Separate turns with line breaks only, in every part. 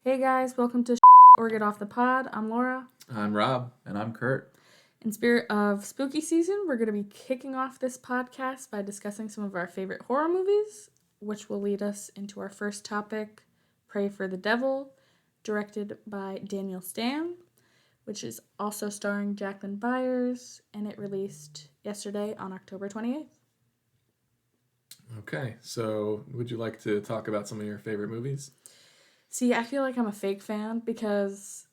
Hey guys, welcome to or Get Off the Pod. I'm Laura.
I'm Rob.
And I'm Kurt.
In spirit of spooky season, we're going to be kicking off this podcast by discussing some of our favorite horror movies, which will lead us into our first topic, Pray for the Devil, directed by Daniel Stam, which is also starring Jacqueline Byers, and it released yesterday on October 28th.
Okay, so would you like to talk about some of your favorite movies?
See, I feel like I'm a fake fan because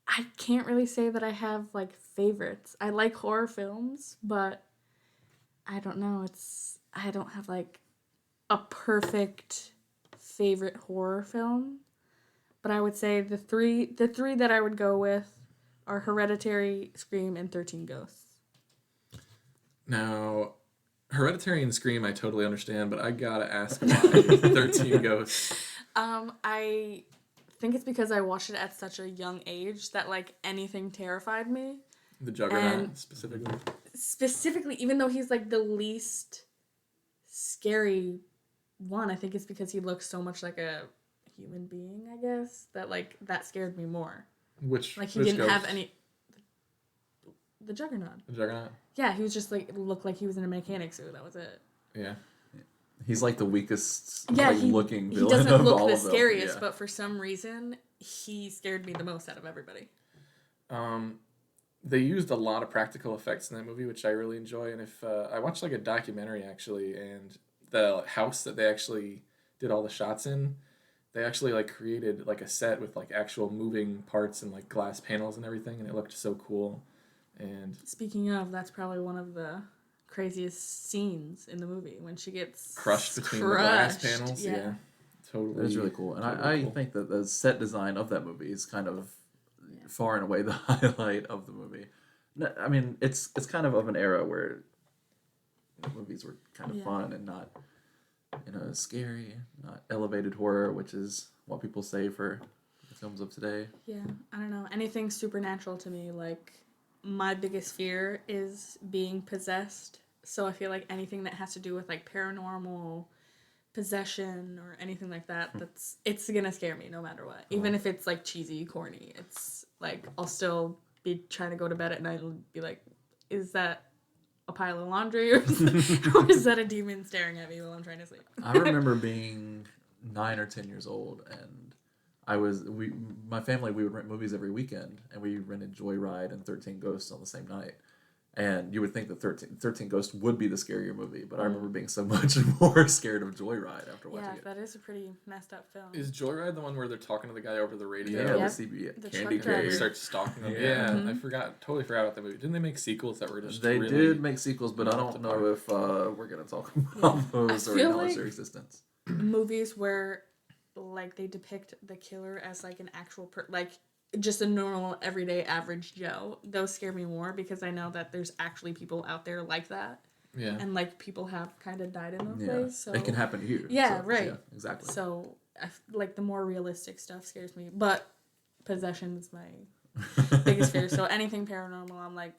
I can't really say that I have like favorites. I like horror films, but I don't know. I don't have like a perfect favorite horror film. But I would say the three that I would go with are Hereditary, Scream, and 13 Ghosts.
Now, Hereditary and Scream I totally understand, but I gotta ask why 13 Ghosts.
I think it's because I watched it at such a young age that like anything terrified me.
The Juggernaut specifically.
Specifically, even though he's like the least scary one, I think it's because he looks so much like a human being, I guess, that like that scared me more.
Which
Like he
which
didn't
ghost?
have any. The Juggernaut.
The Juggernaut?
Yeah, he was just like looked like he was in a mechanic suit. That was it.
Yeah.
He's like the weakest looking
he
villain
doesn't
of
look
all
the
of them.
scariest,
Yeah.
but for some reason he scared me the most out of everybody.
They used a lot of practical effects in that movie, which I really enjoy. And if I watched like a documentary actually, and the house that they actually did all the shots in, they actually like created like a set with like actual moving parts and like glass panels and everything, and it looked so cool. And
Speaking of, that's probably one of the craziest scenes in the movie when she gets
crushed between the glass panels. Yeah. Totally.
It's really cool. And
totally
I
cool.
think that the set design of that movie is kind of far and away the highlight of the movie. I mean, it's kind of an era where movies were kind of fun and not, scary, not elevated horror, which is what people say for the films of today.
Yeah, I don't know. Anything supernatural to me, like, my biggest fear is being possessed. So I feel like anything that has to do with, like, paranormal possession or anything like that, it's gonna scare me no matter what. Even if it's, like, cheesy, corny. It's, like, I'll still be trying to go to bed at night and be like, is that a pile of laundry or is that a demon staring at me while I'm trying to sleep?
I remember being 9 or 10 years old, and my family, we would rent movies every weekend, and we rented Joyride and 13 Ghosts on the same night. And you would think that 13 Ghosts would be the scarier movie, but I remember being so much more scared of Joyride after watching it.
Yeah, that is a pretty messed up film.
Is Joyride the one where they're talking to the guy over the radio?
Yeah,
Yep.
the CB
The
Candy
truck driver.
He
Cave.
starts stalking them.
Yeah.
I totally forgot about that movie. Didn't they make sequels that were just
They
really...
did make sequels, but I don't know if we're going to talk about those or
feel
acknowledge
like-
their existence.
Movies where like they depict the killer as like an actual like just a normal everyday average Joe, those scare me more because I know that there's actually people out there like that.
Yeah.
And like people have kind of died in those ways. So
It can happen to you.
Yeah,
So,
right.
Yeah, exactly.
So like the more realistic stuff scares me, but possession is my biggest fear. So anything paranormal, I'm like.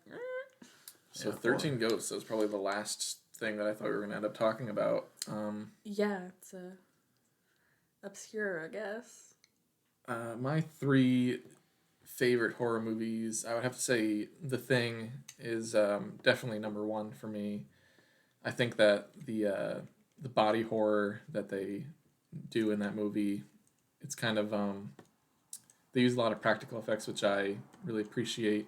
So 13 Ghosts, that was probably the last thing that I thought we were going to end up talking about.
Yeah, it's obscure, I guess.
My three favorite horror movies, I would have to say The Thing is definitely number one for me. I think that the body horror that they do in that movie, it's kind of they use a lot of practical effects, which I really appreciate,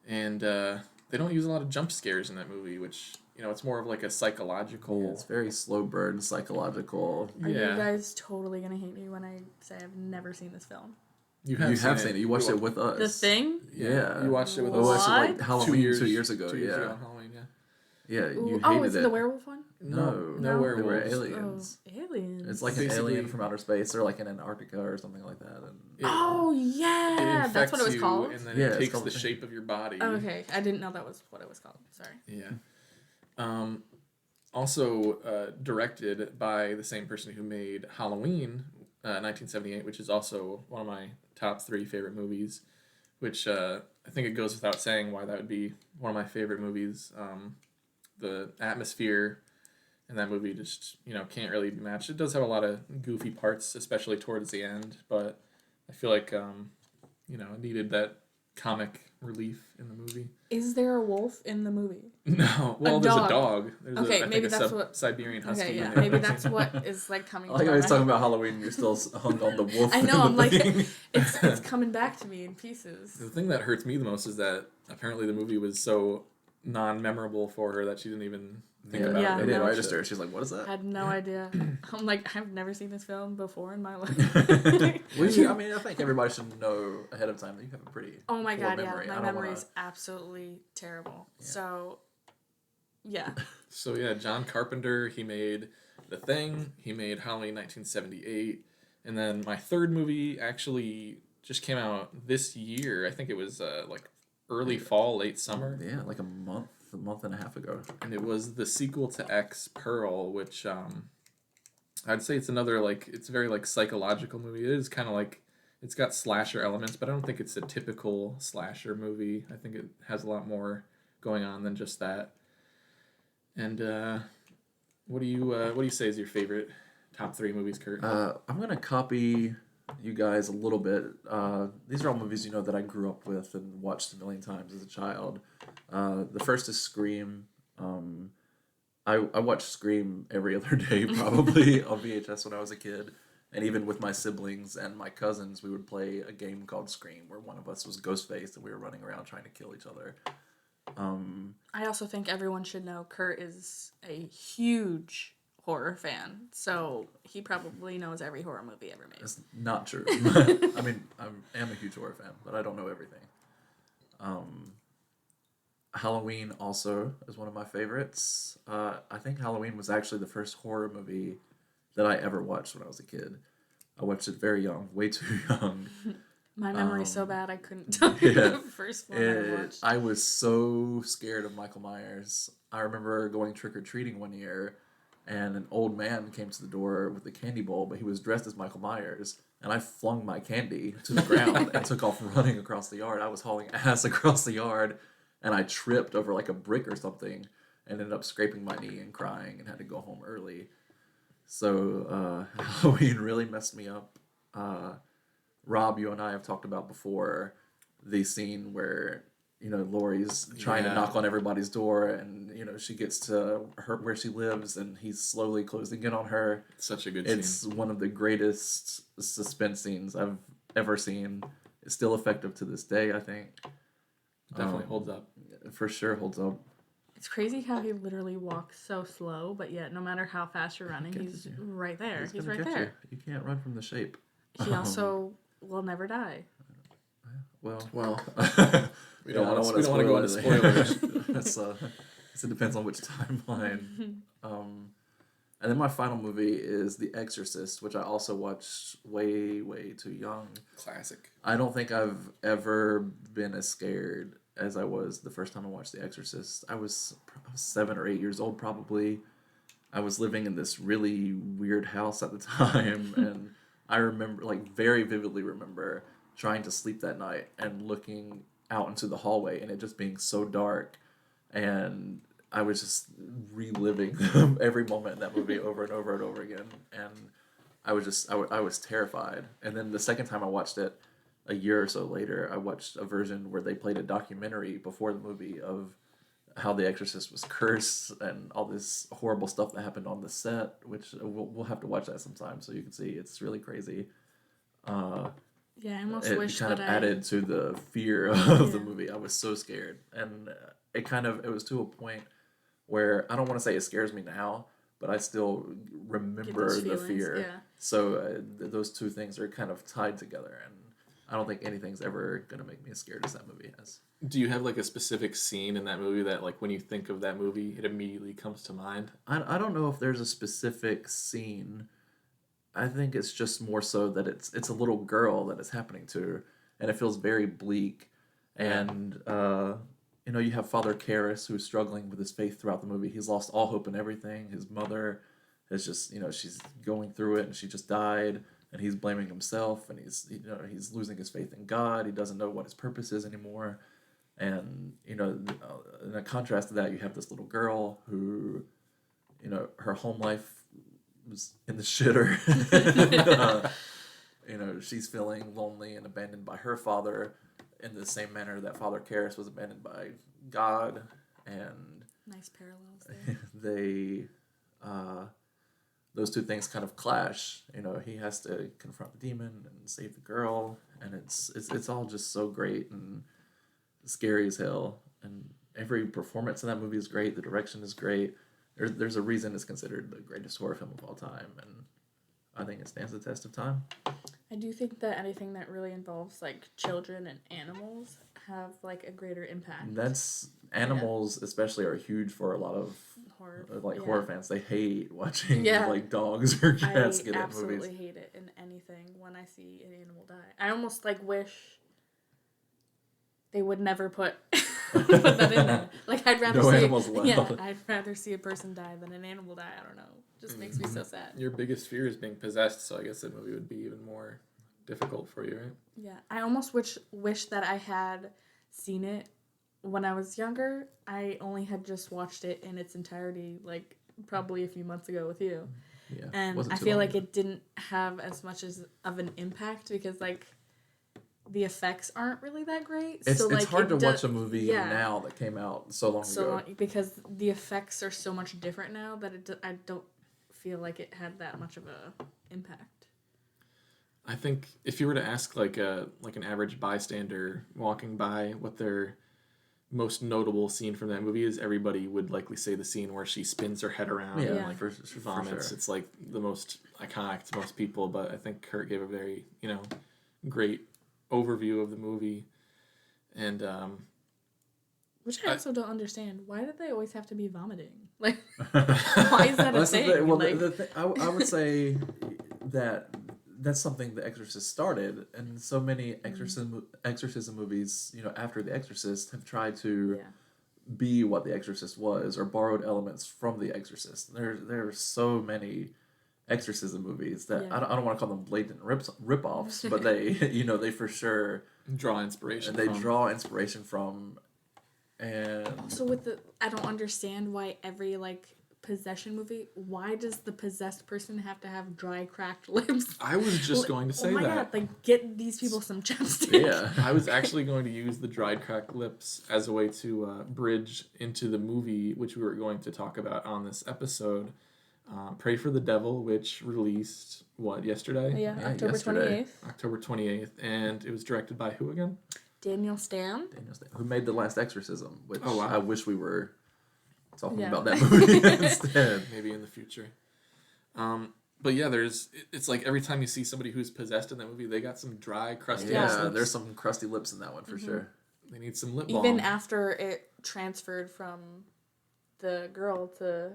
and they don't use a lot of jump scares in that movie, which it's more of like a psychological.
Yeah, it's very slow burn, psychological.
Are you guys totally gonna hate me when I say I've never seen this film?
You
have seen it. You watched it with us.
The Thing?
Yeah.
You watched it with
What?
us.
Like Halloween 2 years ago.
Two years ago
Yeah.
on Halloween, yeah.
Yeah, you
Oh,
hated
is it
it.
the werewolf one?
No
No.
They were
werewolves.
aliens.
Oh, aliens.
It's like an
Basically-
alien from outer space, or like in Antarctica or something like that. And
Oh yeah, that's what it was
you,
called.
and then
Yeah,
it
it's
takes
called
the
The Thing.
shape of your body.
Oh, okay, I didn't know that was what it was called. Sorry.
Yeah. Also directed by the same person who made Halloween, 1978, which is also one of my top three favorite movies, which I think it goes without saying why that would be one of my favorite movies. The atmosphere in that movie just, can't really be matched. It does have a lot of goofy parts, especially towards the end, but feel like I needed that comic relief in the movie.
Is there a wolf in the movie?
No, well, there's a dog. There's
Okay,
I
maybe
think
that's what.
Siberian Husky.
Okay, yeah,
in there.
maybe that's what is like coming.
I like
to
how
my
he's talking
mind.
about Halloween and you're still hung on the wolf.
I know.
and
I'm
the
like,
thing.
it's coming back to me in pieces.
The thing that hurts me the most is that apparently the movie was so non-memorable for her that she didn't even think about
Yeah,
it.
It didn't
no.
register. She's like, what is
I
that?
had no idea. I'm like, I've never seen this film before in my life.
I mean, I think everybody should know ahead of time that you have a pretty
Oh my
poor
god,
memory.
yeah,
I
my
don't
memory
wanna-
is absolutely terrible.
Yeah.
So, yeah.
So yeah, John Carpenter, he made The Thing, he made Halloween 1978, and then my third movie actually just came out this year. I think it was like early fall, late summer,
Yeah, like a month and a half ago.
and it was the sequel to X Pearl, which I'd say it's another it's a very psychological movie. It is kind of it's got slasher elements, but I don't think it's a typical slasher movie. I think it has a lot more going on than just that. And what do you say is your favorite top 3 movies, Kurt?
I'm gonna copy you guys a little bit. These are all movies that I grew up with and watched a million times as a child. The first is Scream. I watched Scream every other day probably on VHS when I was a kid, and even with my siblings and my cousins, we would play a game called Scream where one of us was Ghostface and we were running around trying to kill each other.
I also think everyone should know Kurt is a huge horror fan, so he probably knows every horror movie ever made.
It's not true. I mean, I am a huge horror fan, but I don't know everything. Halloween also is one of my favorites. I think Halloween was actually the first horror movie that I ever watched when I was a kid. I watched it very young, way too young.
My memory's so bad I couldn't tell you
yeah.
the first one I watched.
I was so scared of Michael Myers. I remember going trick-or-treating one year, and an old man came to the door with a candy bowl, but he was dressed as Michael Myers, and I flung my candy to the ground and took off running across the yard. I was hauling ass across the yard, and I tripped over like a brick or something and ended up scraping my knee and crying and had to go home early. So Halloween really messed me up. Rob, you and I have talked about before the scene where Laurie's trying to knock on everybody's door, and she gets to where she lives, and he's slowly closing in on her.
It's such a good
It's
scene.
one of the greatest suspense scenes I've ever seen. It's still effective to this day, I think.
Definitely holds up.
For sure holds up.
It's crazy how he literally walks so slow, but yet no matter how fast you're running, he's right there. He's
gonna
right
catch
there.
You can't run from the shape.
He also will never die.
Well,
We don't
I
want to
spoil
go into
anything.
spoilers.
That's it depends on which timeline. And then my final movie is The Exorcist, which I also watched way, way too young.
Classic.
I don't think I've ever been as scared as I was the first time I watched The Exorcist. I was 7 or 8 years old probably. I was living in this really weird house at the time, and I remember, very vividly remember trying to sleep that night and looking out into the hallway and it just being so dark, and I was just reliving every moment in that movie over and over and over again, and I was terrified. And then the second time I watched it, a year or so later, I watched a version where they played a documentary before the movie of how The Exorcist was cursed and all this horrible stuff that happened on the set, which we'll have to watch that sometime so you can see. It's really crazy.
Yeah, I almost
It
wish
kind
that
of
I
added to the fear of the movie. I was so scared, and it was to a point where I don't want to say it scares me now, but I still remember
those
the
feelings,
fear.
yeah.
So those two things are kind of tied together, and I don't think anything's ever gonna make me as scared as that movie has.
Do you have a specific scene in that movie that when you think of that movie, it immediately comes to mind?
I don't know if there's a specific scene. I think it's just more so that it's a little girl that it's happening to, and it feels very bleak. And you have Father Karras, who's struggling with his faith throughout the movie. He's lost all hope in everything. His mother is just she's going through it, and she just died, and he's blaming himself, and he's losing his faith in God. He doesn't know what his purpose is anymore. And in a contrast to that, you have this little girl who, her home life was in the shitter. she's feeling lonely and abandoned by her father in the same manner that Father Karras was abandoned by God, and
Nice parallels there.
they those two things kind of clash. He has to confront the demon and save the girl, and it's all just so great and scary as hell. And every performance in that movie is great. The direction is great. There's a reason it's considered the greatest horror film of all time, and I think it stands the test of time.
I do think that anything that really involves like children and animals have like a greater impact.
That's animals, especially, are huge for a lot of
Horror,
horror fans. They hate watching
Yeah.
like dogs or cats
I
get in
absolutely
movies.
hate it in anything when I see an animal die. I almost like wish they would never put put that in there. Like I'd rather
No
see
animals allowed.
yeah, I'd rather see a person die than an animal die. I don't know. Just makes me so sad.
Your biggest fear is being possessed, so I guess that movie would be even more difficult for you, right?
Yeah, I almost wish that I had seen it when I was younger. I only had just watched it in its entirety, like probably a few months ago with you,
Yeah,
and
wasn't
I
too
feel
long
like
ago.
it didn't have as much of an impact because like the effects aren't really that great.
It's
so, like,
it's hard to
do-
watch a movie
yeah.
now that came out so long
So
ago.
long, because the effects are so much different now that I don't feel like it had that much of a impact.
I think if you were to ask like an average bystander walking by what their most notable scene from that movie is, everybody would likely say the scene where she spins her head around and
Yeah.
like
for
vomits.
sure.
It's like the most iconic to most people, but I think Kurt gave a very, great overview of the movie. And
Which I also don't understand. Why did they always have to be vomiting? Like, why is that a
That's the
thing?
Well,
Like-
the thing, I would say that that's something The Exorcist started, and so many exorcism movies, after The Exorcist, have tried to
yeah.
be what The Exorcist was, or borrowed elements from The Exorcist. There are so many exorcism movies that
Yeah.
I don't want to call them blatant rip-offs, but they they for sure
draw inspiration.
they
from.
draw inspiration from. And
Also, I don't understand why every like possession movie. Why does the possessed person have to have dry, cracked lips?
I was just going to say
oh my
that.
God! Like, get these people some chapstick.
yeah,
I was actually going to use the dried cracked lips as a way to bridge into the movie, which we were going to talk about on this episode. Pray for the Devil, which released, yesterday?
Yeah,
Yeah,
October
yesterday.
28th.
October 28th. And it was directed by who again?
Daniel Stan.
who made The Last Exorcism, which
Oh, wow.
I wish we were talking
Yeah.
about that movie instead.
Maybe in the future. But yeah, it's like every time you see somebody who's possessed in that movie, they got some dry, crusty
Yeah,
lips.
there's some crusty lips in that one for sure.
They need some lip balm.
Even after it transferred from the girl to,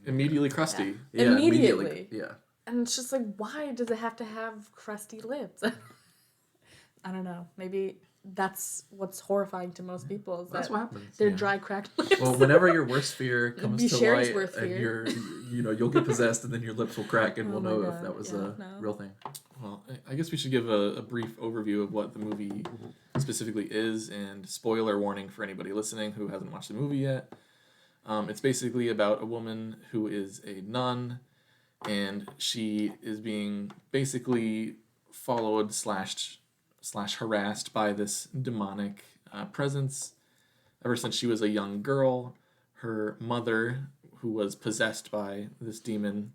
Immediately crusty.
Yeah.
Yeah,
Immediately.
Yeah.
and it's just like, why does it have to have crusty lips? I don't know. Maybe that's what's horrifying to most people. Is
That's
that
what happens.
they're
yeah.
dry, cracked lips.
Well, whenever your worst fear comes
be
to
Sherry's
light,
worst
and
fear.
you'll get possessed, and then your lips will crack, and
Oh
we'll
my
know if
God,
that was
yeah,
a
no.
real thing.
Well, I guess we should give a brief overview of what the movie specifically is, and spoiler warning for anybody listening who hasn't watched the movie yet. It's basically about a woman who is a nun, and she is being basically followed slash harassed by this demonic presence. Ever since she was a young girl, her mother, who was possessed by this demon,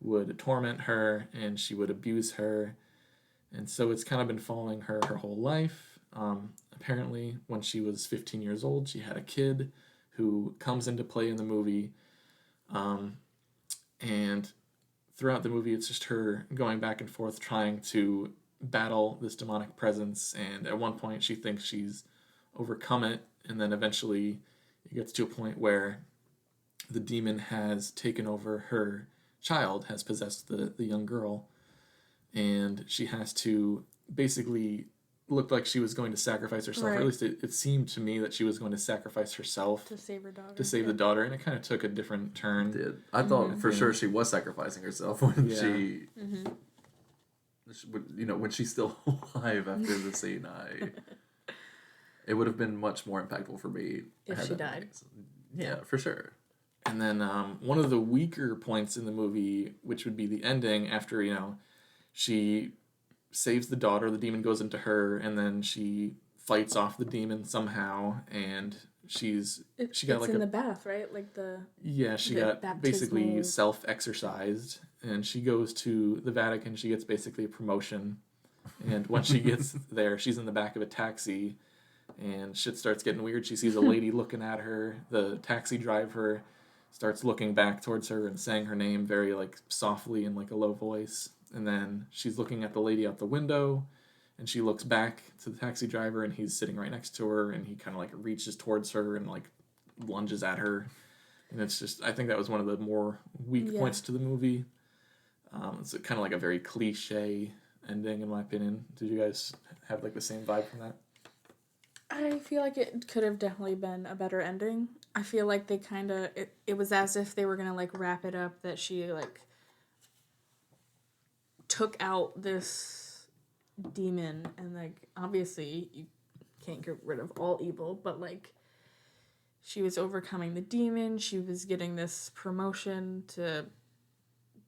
would torment her and she would abuse her. And so it's kind of been following her whole life. Apparently, when she was 15 years old, she had a kid who comes into play in the movie. And throughout the movie, it's just her going back and forth trying to battle this demonic presence. And at one point, she thinks she's overcome it. And then eventually, it gets to a point where the demon has taken over her child, has possessed the young girl. And she has to basically look like she was going to sacrifice herself. Or at
Right.
least it seemed to me that she was going to sacrifice herself
To save her daughter.
to save the daughter. And it kind of took a different turn.
Did I thought for
Yeah.
sure she was sacrificing herself when
Yeah.
she when she's still alive after the scene. It would have been much more impactful for me
If
had
she
that
died.
been- Yeah, for sure.
And then one of the weaker points in the movie, which would be the ending, after she saves the daughter. The demon goes into her, and then she fights off the demon somehow, and she got
It's
like
in
a
the bath, right? Like the
yeah, she
the
got basically
baptismal.
self-exercised, and she goes to the Vatican. She gets basically a promotion, and when she gets there, she's in the back of a taxi, and shit starts getting weird. She sees a lady looking at her. The taxi driver starts looking back towards her and saying her name very like softly in like a low voice, and then she's looking at the lady out the window, and she looks back to the taxi driver, and he's sitting right next to her, and he kind of like reaches towards her and like lunges at her, and it's just, I think that was one of the more weak
Yeah.
points to the movie. It's kind of like a very cliche ending in my opinion. Did you guys have like the same vibe from that?
I feel like it could have definitely been a better ending. I feel like they kind of it was as if they were gonna like wrap it up, that she like took out this demon, and like obviously you can't get rid of all evil, but like she was overcoming the demon. She was getting this promotion to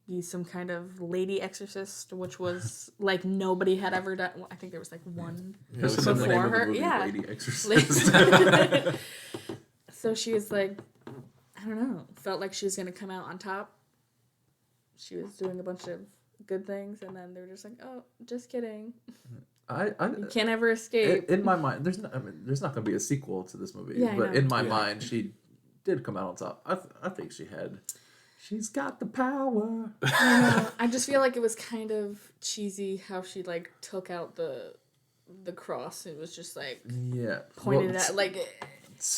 be some kind of lady exorcist, which was like nobody had ever done. Well, I think there was like one
Yeah,
That's
it
in
was
the
before
name of the
her.
movie,
Yeah.
Lady Exorcist.
So she was like, I don't know, felt like she was gonna come out on top. She was doing a bunch of good things, and then they were just like, "Oh, just kidding. You can't ever escape."
in my mind, there's not. I mean, there's not going to be a sequel to this movie.
Yeah, I
but
know.
in my
Yeah.
mind, she did come out on top. I think she had. She's got the power.
I know. I just feel like it was kind of cheesy how she like took out the cross. It was just like
Yeah.
pointed
Well,
at like.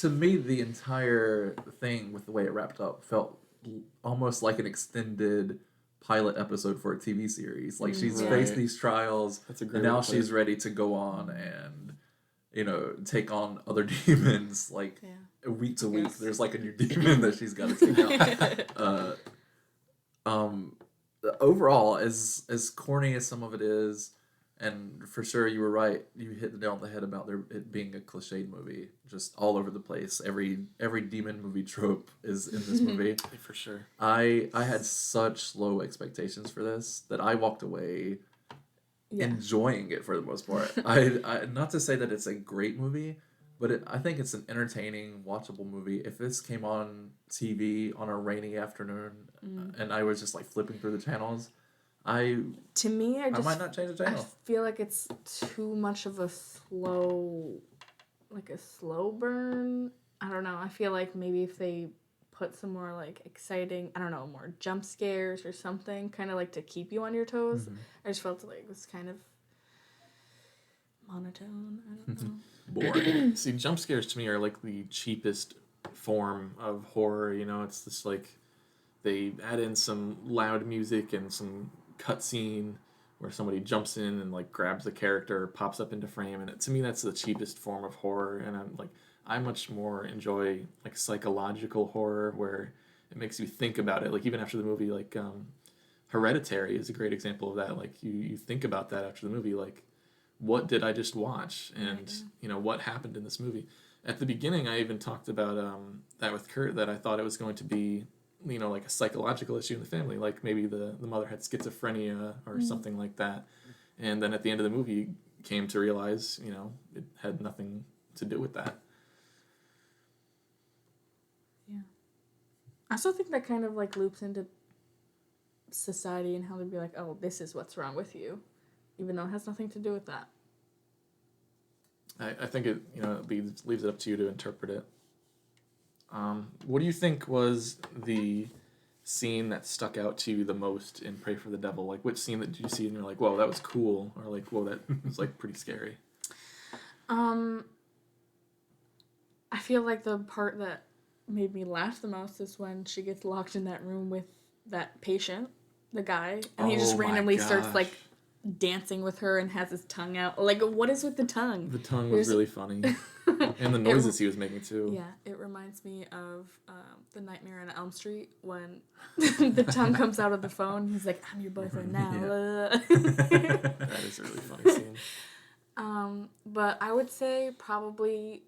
to me, the entire thing with the way it wrapped up felt almost like an extended pilot episode for a TV series. Like she's
Right.
faced these trials,
That's a great
and now
way to put
she's
it.
ready to go on and take on other demons. Like
Yeah.
week to week,
Yes.
there's like a new demon that she's got to take out. Overall, as corny as some of it is, and for sure you were right, you hit the nail on the head about it being a cliched movie, just all over the place. Every demon movie trope is in this movie.
For sure.
I had such low expectations for this that I walked away
Yeah.
enjoying it for the most part. I not to say that it's a great movie, but I think it's an entertaining, watchable movie. If this came on TV on a rainy afternoon and I was just like flipping through the channels,
To me, I
might not change the
I
channel.
feel like it's too much of a slow burn. I don't know. I feel like maybe if they put some more like exciting, I don't know, more jump scares or something, kind of like to keep you on your toes. I just felt like it was kind of monotone. I don't know.
Boring.
See, jump scares to me are like the cheapest form of horror. You know, it's just like they add in some loud music and some cutscene where somebody jumps in and like grabs the character, pops up into frame, and to me that's the cheapest form of horror. And I much more enjoy like psychological horror where it makes you think about it. Like even after the movie, like Hereditary is a great example of that. Like you think about that after the movie, like what did I just watch, and what happened in this movie. At the beginning, I even talked about that with Kurt, that I thought it was going to be like a psychological issue in the family, like maybe the mother had schizophrenia or something like that, and then at the end of the movie came to realize it had nothing to do with that.
Yeah. I also think that kind of like loops into society and how they'd be like, oh, this is what's wrong with you, even though it has nothing to do with that.
I think it leaves it up to you to interpret it. What do you think was the scene that stuck out to you the most in Pray for the Devil? Like, which scene that did you see and you're like, whoa, that was cool, or like, whoa, that was like pretty scary?
I feel like the part that made me laugh the most is when she gets locked in that room with that patient, the guy, and he just
Oh my
randomly starts
gosh.
like dancing with her and has his tongue out. Like, what is with the tongue?
The tongue was
There's-
really funny, and the noises he was making too.
Yeah, it reminds me of The Nightmare on Elm Street when the tongue comes out of the phone. He's like, "I'm your boyfriend now."
That is a really funny scene.
But I would say probably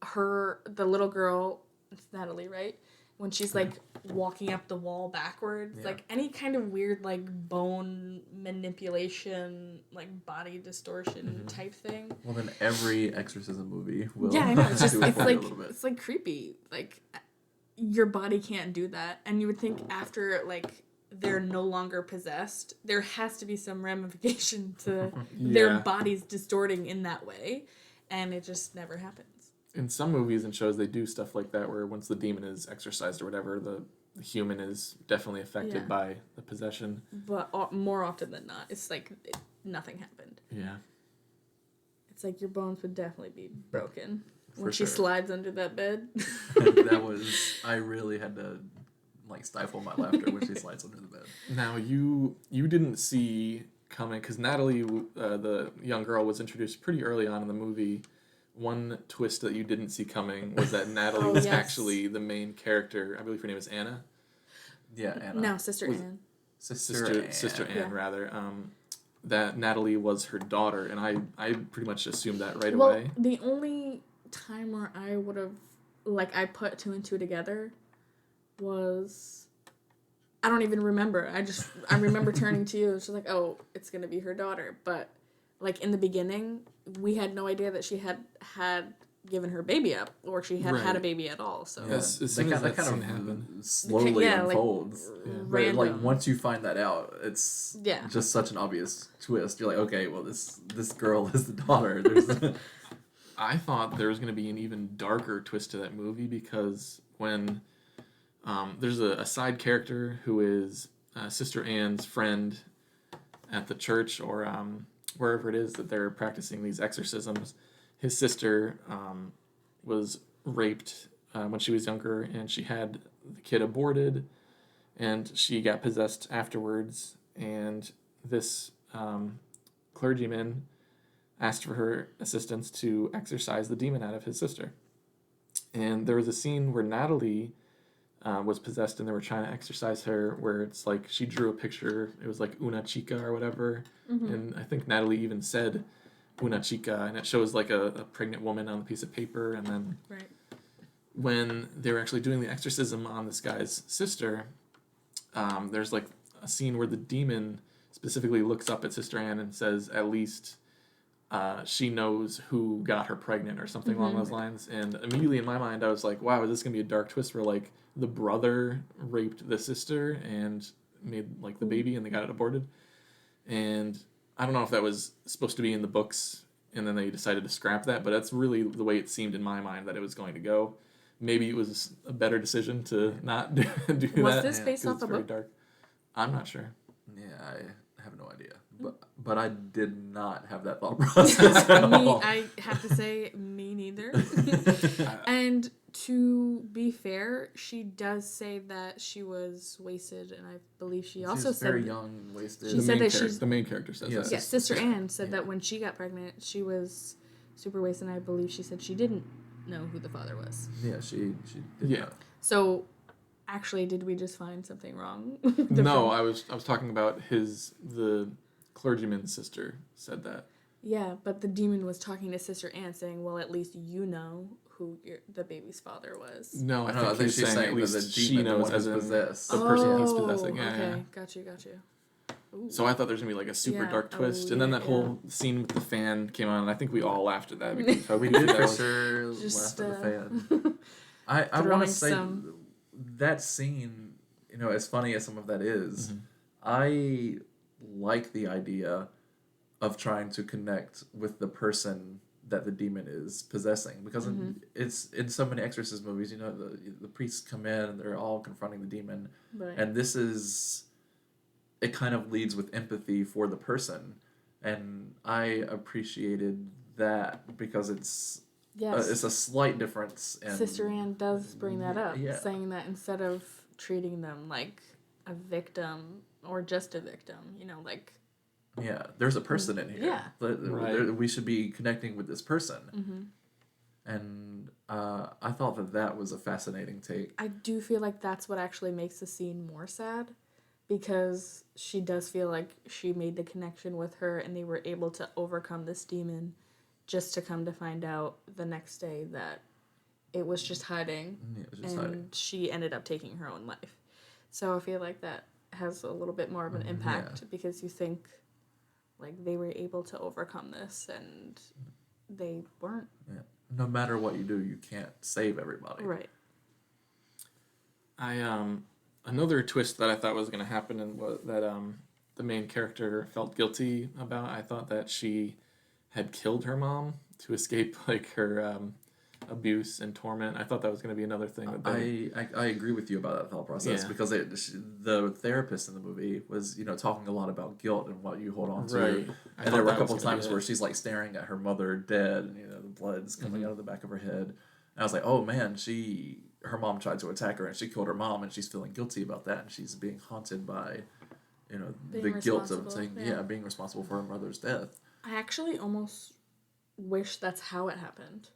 the little girl, it's Natalie, right? when she's like walking up the wall backwards,
Yeah.
like any kind of weird like bone manipulation, like body distortion type thing.
Well, then every exorcism movie will.
Yeah, I know. It's just
do it
it's
for you
like
a little bit.
it's like creepy. Like your body can't do that, and you would think after like they're no longer possessed, there has to be some ramification to their
Yeah.
bodies distorting in that way, and it just never happens.
In some movies and shows, they do stuff like that where once the demon is exorcised or whatever, the human is definitely affected
Yeah.
by the possession.
But more often than not, it's like nothing happened.
Yeah.
It's like your bones would definitely be broken when
For
she
sure.
slides under that bed.
That was. I really had to like stifle my laughter when she slides under the bed.
Now you didn't see coming because Natalie, the young girl, was introduced pretty early on in the movie. One twist that you didn't see coming was that Natalie
Oh,
was
yes.
actually the main character. I believe her name is Anna.
Yeah, Anna.
No, Sister
Was-
Anne.
Sister Anne,
Yeah.
rather. That Natalie was her daughter, and I pretty much assumed that right
Well,
away.
the only time where I would have, like, I put two and two together was, I don't even remember. I remember turning to you. She's like, oh, it's going to be her daughter. But, like, in the beginning, we had no idea that she had given her baby up or she had had a
Right.
baby at all. So,
Yeah,
As
that
soon as
kind,
that
that kind
scene
of
happened.
slowly
Yeah, like,
unfolds. But
random.
like once you find that out, it's
Yeah.
just such an obvious twist. You're like, okay, well this girl is the daughter. There's
I thought there was going to be an even darker twist to that movie because when there's a side character who is Sister Anne's friend at the church or wherever it is that they're practicing these exorcisms, his sister was raped when she was younger and she had the kid aborted and she got possessed afterwards. And this clergyman asked for her assistance to exorcise the demon out of his sister. And there was a scene where Natalie was possessed and they were trying to exorcise her where it's like she drew a picture. It was like una chica or whatever. And I think Natalie even said una chica, and it shows like a pregnant woman on a piece of paper. And then
right.
when they were actually doing the exorcism on this guy's sister, there's like a scene where the demon specifically looks up at Sister Anne and says, at least she knows who got her pregnant or something along those lines. And immediately in my mind, I was like, wow, is this going to be a dark twist where like the brother raped the sister and made like the baby and they got it aborted? And I don't know if that was supposed to be in the books and then they decided to scrap that, but that's really the way it seemed in my mind that it was going to go. Maybe it was a better decision to not do that.
Was this based
'cause
off
it's
a
very
book?
dark. I'm not sure.
yeah, I have no idea. But I did not have that thought process at all.
I have to say, me neither. And to be fair, she does say that she was wasted, and I believe she also
She's
said
very young, wasted.
She said that she's-
The main character says
Yes.
that.
yeah, Sister Anne said
Yeah.
that when she got pregnant, she was super wasted, and I believe she said she didn't know who the father was.
Yeah, she did
Yeah.
not.
So, actually, did we just find something wrong?
No, I was talking about the clergyman's sister said that.
Yeah, but the demon was talking to Sister Anne, saying, "Well, at least you know who the baby's father was."
No, I
No,
think,
I think
he's
she's saying
at
that
least
the
she
demon, the
knows
one
as
who's
in
possessed.
the person he's
Oh,
possessing. Yeah,
okay,
yeah.
got you. Ooh.
So I thought there's gonna be like a super
Yeah.
dark twist,
Oh,
and then
yeah,
that whole scene with the fan came on, and I think we all laughed at that.
We
We
did
that
for
was-
sure
Just,
laugh at the fan. I want
throwing
to say
some-
that scene, as funny as some of that is,
Mhm.
I like the idea of trying to connect with the person that the demon is possessing, because it's in so many exorcism movies, the priests come in and they're all confronting the demon,
Right.
and it kind of leads with empathy for the person, and I appreciated that because it's
Yes.
a slight difference. In,
Sister Anne does bring that up,
Yeah.
saying that instead of treating them like a victim or just a victim, like
Yeah, there's a person in here.
Yeah.
Right.
We should be connecting with this person.
mm-hmm.
And I thought that was a fascinating take.
I do feel like that's what actually makes the scene more sad, because she does feel like she made the connection with her and they were able to overcome this demon, just to come to find out the next day that it was just hiding,
Yeah, it was just
and
hiding.
she ended up taking her own life. So I feel like that has a little bit more of an impact because you think like they were able to overcome this and they weren't.
Yeah. No matter what you do, you can't save everybody.
Right.
Another twist that I thought was going to happen and was that the main character felt guilty about. I thought that she had killed her mom to escape like her abuse and torment. I thought that was going to be another thing. That
I agree with you about that thought process because the therapist in the movie was talking a lot about guilt and what you hold on to.
Right.
And there were a couple of times where she's like staring at her mother dead, and the blood's coming out of the back of her head. And I was like, oh man, her mom tried to attack her and she killed her mom, and she's feeling guilty about that, and she's being haunted by the guilt of saying being responsible for her mother's death.
I actually almost wish that's how it happened.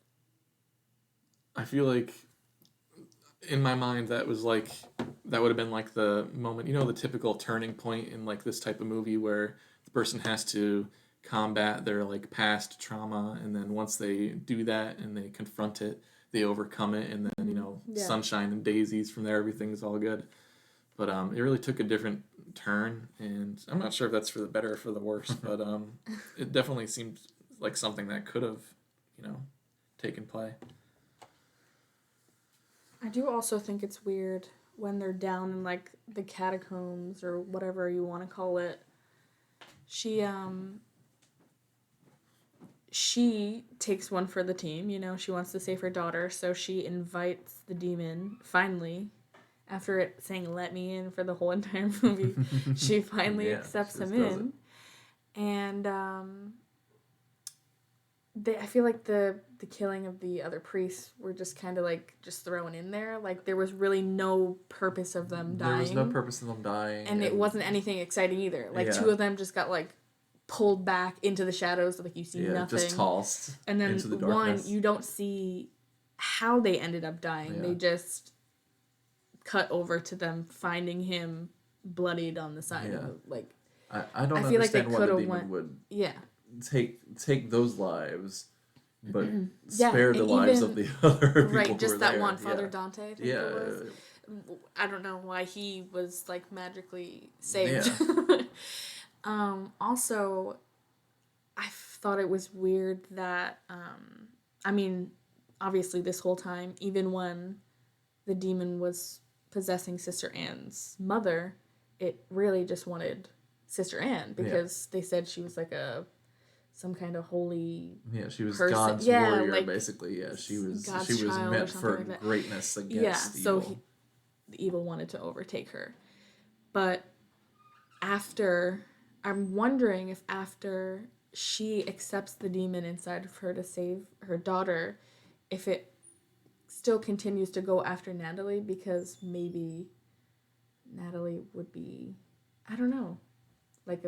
I feel like in my mind that would have been like the moment, the typical turning point in like this type of movie where the person has to combat their like past trauma, and then once they do that and they confront it, they overcome it, and then sunshine and daisies from there, everything's all good. But it really took a different turn, and I'm not sure if that's for the better or for the worse, but it definitely seemed like something that could have taken play.
I do also think it's weird when they're down in like the catacombs or whatever you want to call it. She takes one for the team, she wants to save her daughter, so she invites the demon finally. After it saying "let me in" for the whole entire movie, she finally accepts him in. And I feel like the killing of the other priests were just kind of like just thrown in there. Like there was really no purpose of them dying.
There was no purpose in them dying.
And it wasn't anything exciting either. Like two of them just got like pulled back into the shadows, like you see nothing.
Just tossed
and then
into the darkness.
One, you don't see how they ended up dying. Yeah. They just cut over to them finding him bloodied on the side. Like
I don't understand why the demon would take those lives, but spare the lives of the other people
right, just
who were
that
there.
one, Father Dante, I think it was. I don't know why he was like magically saved. Also, I thought it was weird that obviously this whole time, even when the demon was possessing Sister Anne's mother, it really just wanted Sister Anne because they said she was like some kind of holy
she was
person.
God's warrior, like, basically. She was meant for
like
greatness against evil.
So the evil wanted to overtake her. But I'm wondering if after she accepts the demon inside of her to save her daughter, if it still continues to go after Natalie, because maybe Natalie would be, I don't know, like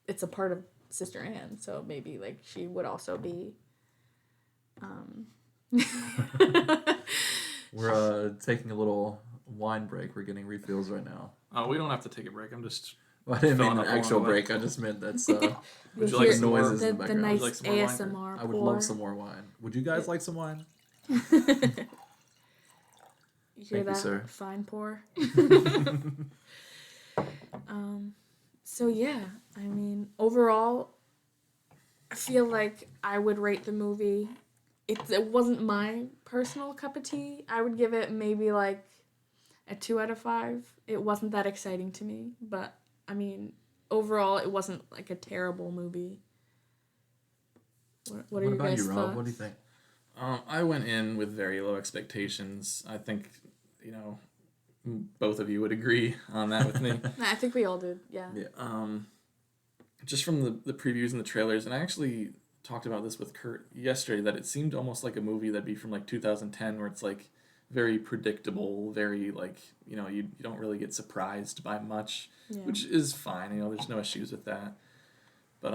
it's a part of Sister Anne, so maybe like she would also be
We're taking a little wine break. We're getting refills right now.
Oh, we don't have to take a break. I'm just
I didn't mean an actual break. I just meant that's would
you like some
noises
the,
in the background.
nice
like some
ASMR.
I would love some more wine. Would you guys like some wine?
You hear
Thank
that?
you, sir.
Fine pour. So yeah, overall, I feel like I would rate the movie. It wasn't my personal cup of tea. I would give it maybe like a 2 out of 5. It wasn't that exciting to me, but overall, it wasn't like a terrible movie. What are your guys'
thoughts?
Rob?
What do you think?
I went in with very low expectations. I think, both of you would agree on that with me.
I think we all did, yeah.
Just from the previews and the trailers, and I actually talked about this with Kurt yesterday, that it seemed almost like a movie that'd be from like 2010, where it's like very predictable, very like, you don't really get surprised by much, which is fine. There's no issues with that. But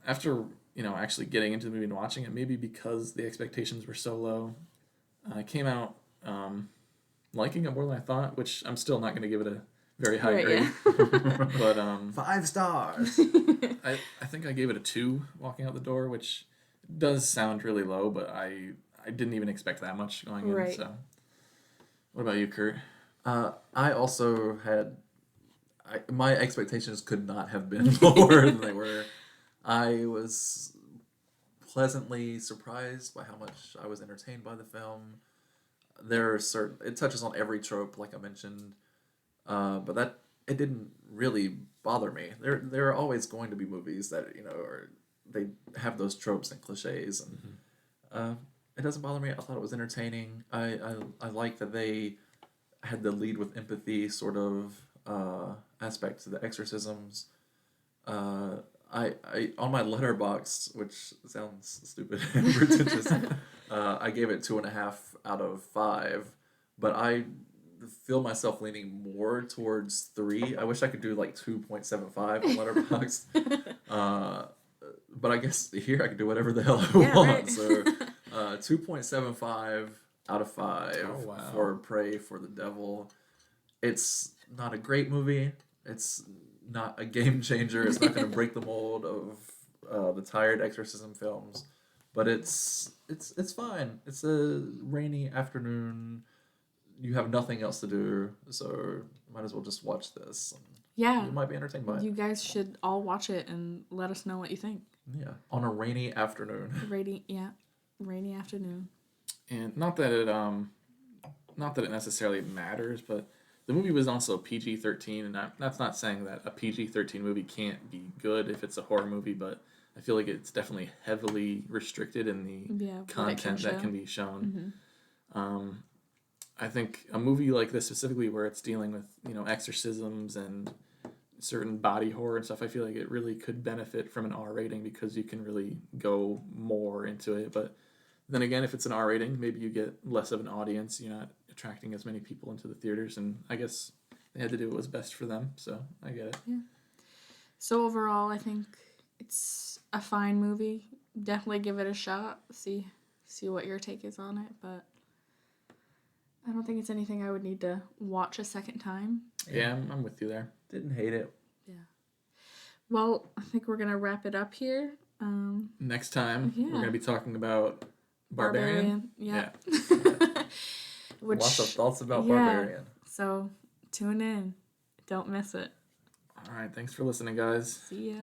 after actually getting into the movie and watching it, maybe because the expectations were so low, I came out liking it more than I thought, which I'm still not going to give it a very high grade. Yeah. But
5 stars.
I think I gave it a 2 walking out the door, which does sound really low, but I I didn't even expect that much going in.
Right.
So, what about you, Kurt?
I also had my expectations could not have been lower than they were. I was pleasantly surprised by how much I was entertained by the film. There are certain it touches on every trope, like I mentioned, but that it didn't really bother me. There are always going to be movies that are they have those tropes and cliches, and it doesn't bother me. I thought it was entertaining. I like that they had the lead with empathy sort of aspect to the exorcisms. I on my letterbox, which sounds stupid and pretentious, I gave it 2.5 out of 5, but I feel myself leaning more towards 3. I wish I could do like 2.75 on letterbox. But I guess here I can do whatever the hell I
Yeah,
want.
right.
So 2.75 out of 5
Oh, wow.
for Pray for the Devil. It's not a great movie. It's not a game changer. It's not going to break the mold of the tired exorcism films, but it's fine. It's a rainy afternoon. You have nothing else to do, so might as well just watch this. And
Yeah.
you might be entertained by
You
it.
guys should all watch it and let us know what you think.
Yeah, on a rainy afternoon.
Rainy afternoon.
And not that it necessarily matters, but the movie was also PG-13, and that's not saying that a PG-13 movie can't be good if it's a horror movie, but I feel like it's definitely heavily restricted in the content that can be shown. I think a movie like this specifically, where it's dealing with exorcisms and certain body horror and stuff, I feel like it really could benefit from an R rating because you can really go more into it. But then again, if it's an R rating, maybe you get less of an audience. You're not attracting as many people into the theaters, and I guess they had to do what was best for them. So I get it.
Yeah. So overall, I think it's a fine movie. Definitely give it a shot. See what your take is on it, but I don't think it's anything I would need to watch a second time.
Yeah, I'm with you there.
Didn't hate it.
Yeah. Well, I think we're gonna wrap it up here.
Next time,
Yeah.
we're going to be talking about Barbarian.
Yeah. Which,
Lots of thoughts about
yeah.
Barbarian.
So tune in. Don't miss it.
All right, thanks for listening, guys.
See ya.